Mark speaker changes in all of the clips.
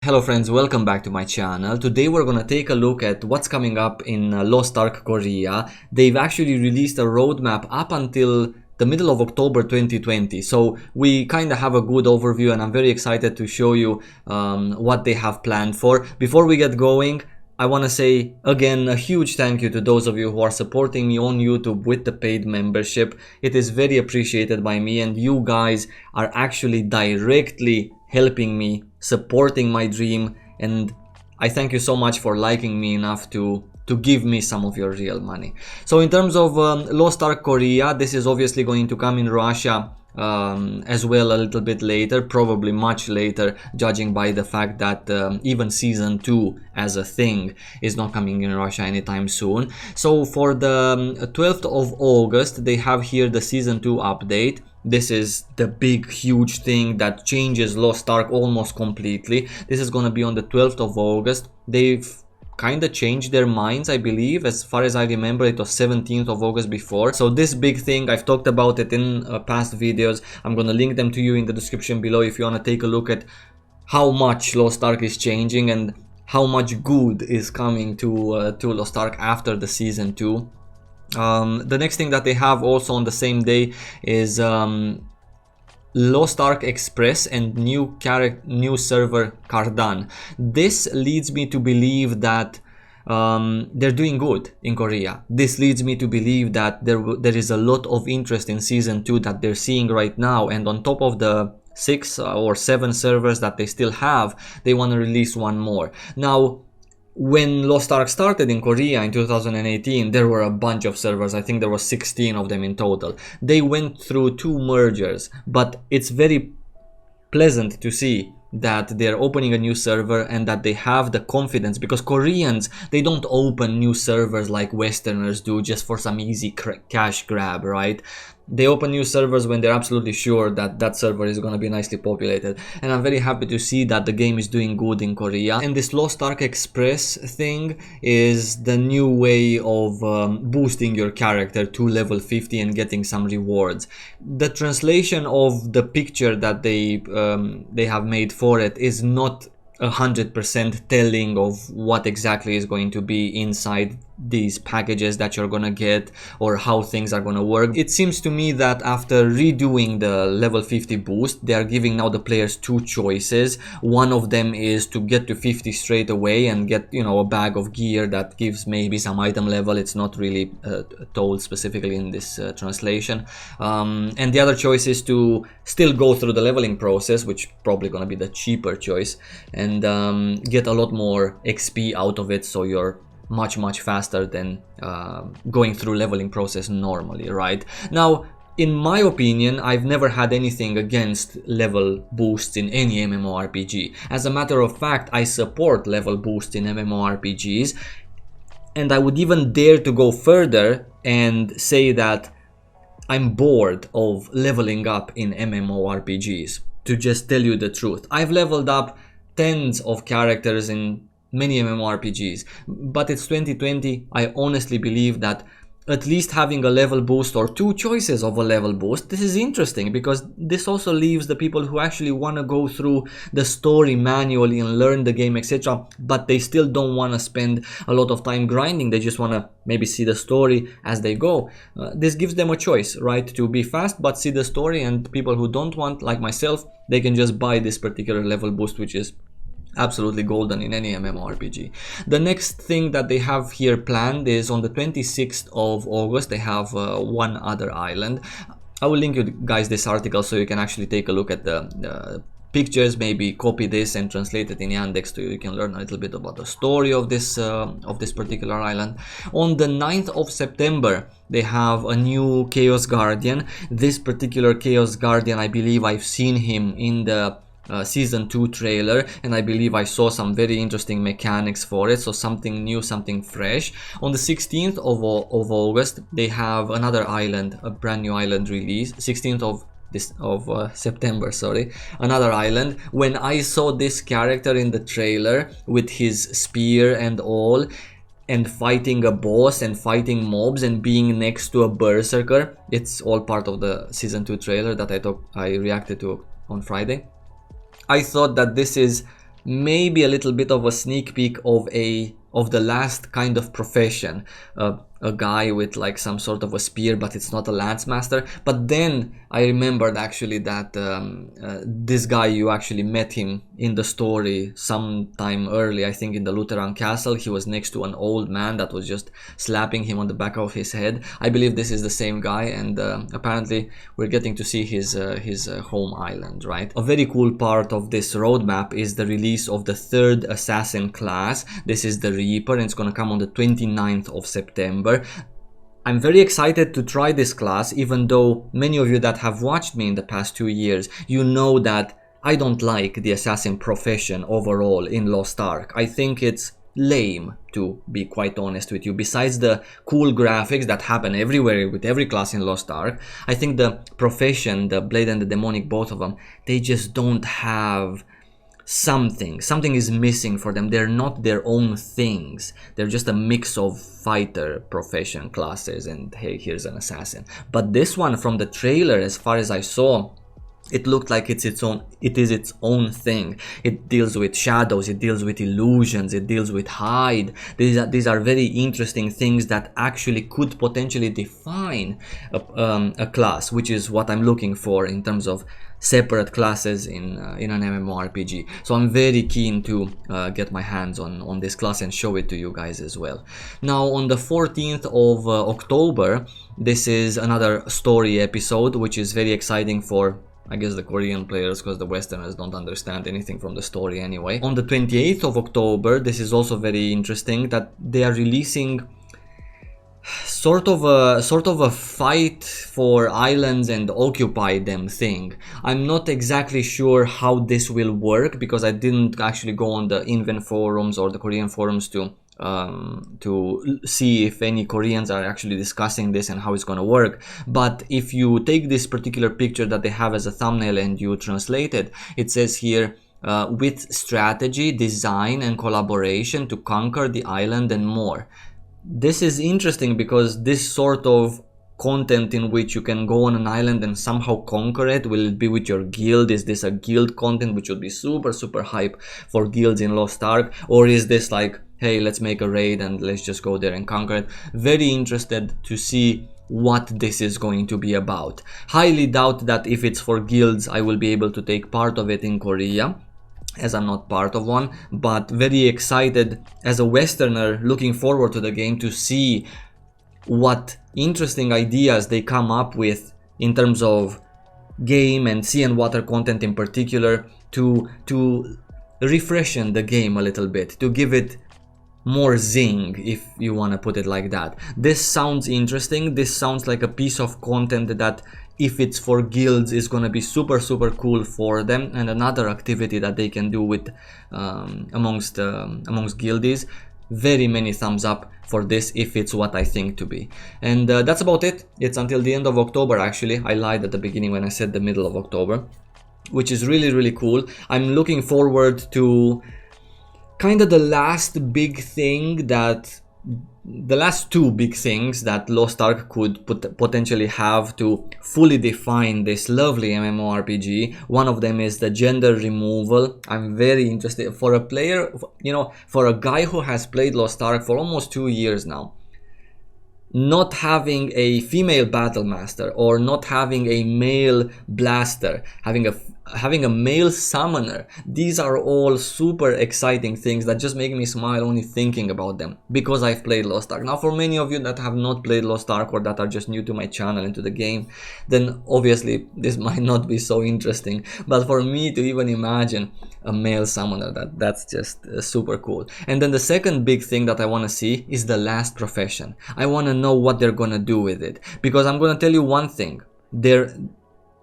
Speaker 1: Hello friends, welcome back to my channel. Today we're gonna take a look at what's coming up in Lost Ark Korea. They've actually released a roadmap up until the middle of October 2020, so we kind of have a good overview and I'm very excited to show you what they have planned for. Before we get going, I want to say again a huge thank you to those of you who are supporting me on YouTube with the paid membership. It is very appreciated by me, and you guys are actually directly helping me, supporting my dream, and I thank you so much for liking me enough to give me some of your real money. So in terms of Lost Ark Korea, this is obviously going to come in Russia as well a little bit later, probably much later, judging by the fact that even season 2 as a thing is not coming in Russia anytime soon. So for the 12th of August they have here the season 2 update. This is the big huge thing that changes Lost Ark almost completely. This is gonna be on the 12th of August. They've kind of changed their minds, I believe. As far as I remember, it was 17th of August before. So this big thing, I've talked about it in past videos. I'm gonna link them to you in the description below if you want to take a look at how much Lost Ark is changing and how much good is coming to Lost Ark after the season 2. The next thing that they have also on the same day is Lost Ark Express and new server Kardan. This leads me to believe that they're doing good in Korea. This leads me to believe that there is a lot of interest in season 2 that they're seeing right now, and on top of the 6 or 7 servers that they still have, they want to release one more. Now, when Lost Ark started in Korea in 2018, there were a bunch of servers. I think there were 16 of them in total. They went through 2 mergers, but it's very pleasant to see that they're opening a new server and that they have the confidence, because Koreans, they don't open new servers like Westerners do just for some easy cash grab, right? They open new servers when they're absolutely sure that that server is going to be nicely populated, and I'm very happy to see that the game is doing good in Korea. And this Lost Ark Express thing is the new way of boosting your character to level 50 and getting some rewards. The translation of the picture that they have made for it is not 100% telling of what exactly is going to be inside these packages that you're gonna get or how things are gonna work. It seems to me that after redoing the level 50 boost, they are giving now the players 2 choices. One of them is to get to 50 straight away and get, you know, a bag of gear that gives maybe some item level. It's not really told specifically in this translation. And the other choice is to still go through the leveling process, which probably gonna be the cheaper choice, and get a lot more XP out of it, so you're much faster than going through leveling process normally, right? Now, in my opinion, I've never had anything against level boosts in any MMORPG. As a matter of fact, I support level boosts in MMORPGs, and I would even dare to go further and say that I'm bored of leveling up in MMORPGs, to just tell you the truth. I've leveled up tens of characters in many MMORPGs, but it's 2020. I honestly believe that at least having a level boost or 2 choices of a level boost, this is interesting, because this also leaves the people who actually want to go through the story manually and learn the game, etc., but they still don't want to spend a lot of time grinding. They just want to maybe see the story as they go. This gives them a choice, right, to be fast but see the story, and people who don't want, like myself, they can just buy this particular level boost, which is absolutely golden in any MMORPG. The next thing that they have here planned is on the 26th of August. They have one other island. I will link you guys this article so you can actually take a look at the pictures, maybe copy this and translate it in Yandex so you can learn a little bit about the story of this particular island. On the 9th of September, they have a new Chaos Guardian. This particular Chaos Guardian, I believe I've seen him in the season 2 trailer, and I believe I saw some very interesting mechanics for it, so something new, something fresh. On the 16th of August, they have another island, a brand new island release. 16th of September, sorry, another island. When I saw this character in the trailer with his spear and all, and fighting a boss and fighting mobs and being next to a berserker, it's all part of the season 2 trailer that I reacted to on Friday. I thought that this is maybe a little bit of a sneak peek of the last kind of profession, a guy with like some sort of a spear, but it's not a lance master. But then I remembered actually that this guy, you actually met him in the story sometime early, I think in the Lutheran castle. He was next to an old man that was just slapping him on the back of his head. I believe this is the same guy, and apparently we're getting to see his home island, right? A very cool part of this roadmap is the release of the third assassin class. This is the Reaper, and it's gonna come on the 29th of September. I'm very excited to try this class, even though many of you that have watched me in the past 2 years, you know that I don't like the assassin profession overall in Lost Ark. I think it's lame, to be quite honest with you. Besides the cool graphics that happen everywhere with every class in Lost Ark, I think the profession, the Blade and the Demonic, both of them, they just don't have something is missing for them. They're not their own things. They're just a mix of fighter profession classes, and hey, here's an assassin. But this one, from the trailer, as far as I saw, it looked like it is its own thing. It deals with shadows, it deals with illusions, it deals with hide. These are very interesting things that actually could potentially define a class, which is what I'm looking for in terms of separate classes in an MMORPG. So I'm very keen to get my hands on this class and show it to you guys as well. Now on the 14th of October, this is another story episode, which is very exciting for, I guess, the Korean players, because the Westerners don't understand anything from the story anyway. On the 28th of October, this is also very interesting, that they are releasing sort of a fight for islands and occupy them thing. I'm not exactly sure how this will work, because I didn't actually go on the Inven forums or the Korean forums to see if any Koreans are actually discussing this and how it's gonna work. But if you take this particular picture that they have as a thumbnail and you translate it, it says here, with strategy, design and collaboration to conquer the island and more. This is interesting because this sort of content in which you can go on an island and somehow conquer it, will it be with your guild? Is this a guild content, which would be super hype for guilds in Lost Ark? Or is this like, hey, let's make a raid and let's just go there and conquer it? Very interested to see what this is going to be about. Highly doubt that if it's for guilds I will be able to take part of it in Korea, as I'm not part of one, but very excited as a Westerner, looking forward to the game to see what interesting ideas they come up with in terms of game and sea and water content in particular, to refreshen the game a little bit, to give it more zing, if you want to put it like that. This sounds interesting. This sounds like a piece of content that, if it's for guilds, is gonna be super cool for them, and another activity that they can do with amongst guildies. Very many thumbs up for this if it's what I think to be. And that's about it. It's until the end of October. Actually, I lied at the beginning when I said the middle of October, which is really cool. I'm looking forward to kind of the last big thing that, the last two big things that Lost Ark could potentially have to fully define this lovely MMORPG. One of them is the gender removal. I'm very interested, for a player, you know, for a guy who has played Lost Ark for almost 2 years now, not having a female battle master, or not having a male blaster, having a male summoner, these are all super exciting things that just make me smile only thinking about them, because I've played Lost Ark. Now for many of you that have not played Lost Ark, or that are just new to my channel and to the game, then obviously this might not be so interesting, but for me to even imagine a male summoner, that's just super cool. And then the second big thing that I want to see is the last profession. I want to know what they're gonna do with it, because I'm gonna tell you one thing,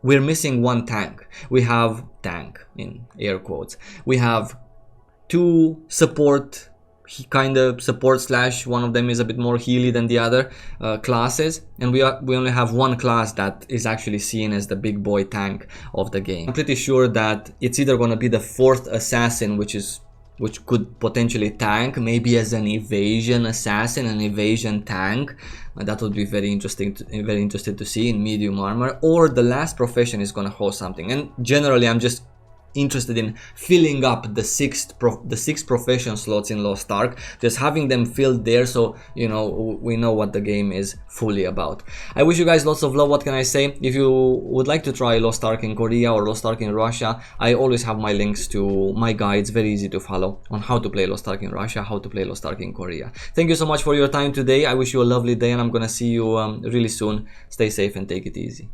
Speaker 1: we're missing one tank. We have tank in air quotes. We have two support, kind of support slash, one of them is a bit more healy than the other classes, and we only have one class that is actually seen as the big boy tank of the game. I'm pretty sure that it's either going to be the fourth assassin, which could potentially tank, maybe as an evasion assassin, an evasion tank. That would be very interesting, very interested to see in medium armor. Or the last profession is gonna host something. And generally, I'm just interested in filling up the six profession slots in Lost Ark, just having them filled there, so you know we know what the game is fully about. I wish you guys lots of love. What can I say? If you would like to try Lost Ark in Korea or Lost Ark in Russia, I always have my links to my guides, very easy to follow, on how to play Lost Ark in Russia, how to play Lost Ark in Korea. Thank you so much for your time today. I wish you a lovely day, and I'm gonna see you really soon. Stay safe and take it easy.